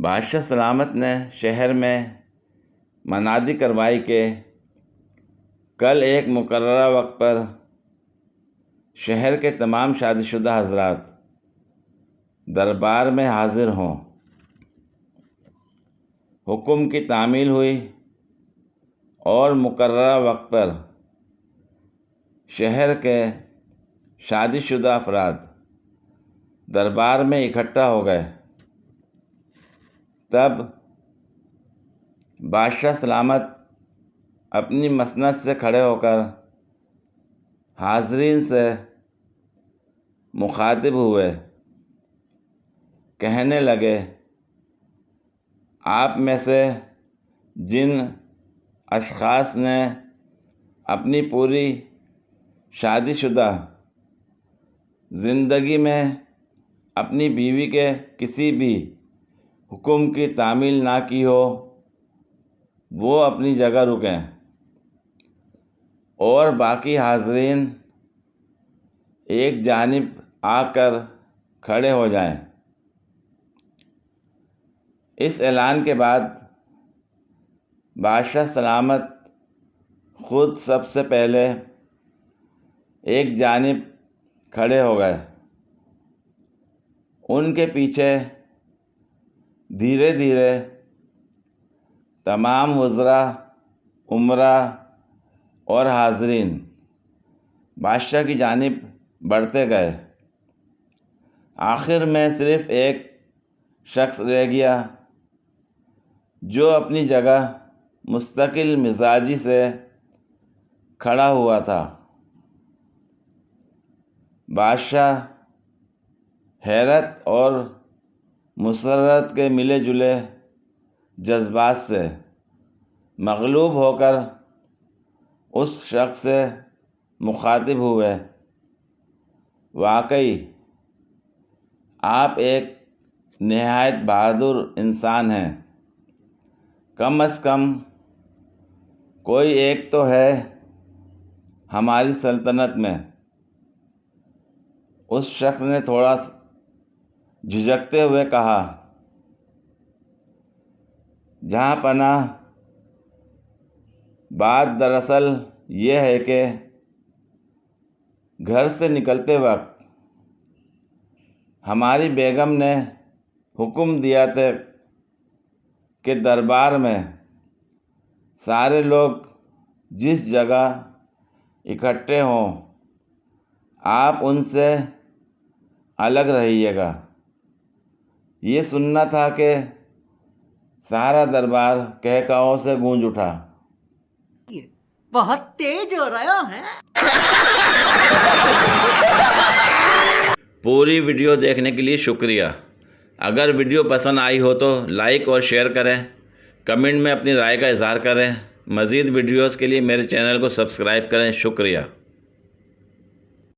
بادشاہ سلامت نے شہر میں منادی کروائی کہ کل ایک مقررہ وقت پر شہر کے تمام شادی شدہ حضرات دربار میں حاضر ہوں۔ حکم کی تعمیل ہوئی اور مقررہ وقت پر شہر کے شادی شدہ افراد دربار میں اکٹھا ہو گئے۔ تب بادشاہ سلامت اپنی مسند سے کھڑے ہو کر حاضرین سے مخاطب ہوئے، کہنے لگے، آپ میں سے جن اشخاص نے اپنی پوری شادی شدہ زندگی میں اپنی بیوی کے کسی بھی حکم کی تعمیل نہ کی ہو، وہ اپنی جگہ رکیں اور باقی حاضرین ایک جانب آ کر کھڑے ہو جائیں۔ اس اعلان کے بعد بادشاہ سلامت خود سب سے پہلے ایک جانب کھڑے ہو گئے۔ ان کے پیچھے دھیرے دھیرے تمام وزراء، امراء اور حاضرین بادشاہ کی جانب بڑھتے گئے۔ آخر میں صرف ایک شخص رہ گیا جو اپنی جگہ مستقل مزاجی سے کھڑا ہوا تھا۔ بادشاہ حیرت اور مسرت کے ملے جلے جذبات سے مغلوب ہو کر اس شخص سے مخاطب ہوئے، واقعی آپ ایک نہایت بہادر انسان ہیں، کم از کم کوئی ایک تو ہے ہماری سلطنت میں۔ اس شخص نے تھوڑا جھجکتے ہوئے کہا، جہاں پناہ بات دراصل یہ ہے کہ گھر سے نکلتے وقت ہماری بیگم نے حکم دیا تھا کہ دربار میں سارے لوگ جس جگہ اکٹھے ہوں آپ ان سے الگ رہیے گا۔ یہ سننا تھا کہ سارا دربار قہقہوں سے گونج اٹھا۔ بہت تیز ہو رہا ہے۔ پوری ویڈیو دیکھنے کے لیے شکریہ۔ اگر ویڈیو پسند آئی ہو تو لائک اور شیئر کریں، کمنٹ میں اپنی رائے کا اظہار کریں۔ مزید ویڈیوز کے لیے میرے چینل کو سبسکرائب کریں۔ شکریہ۔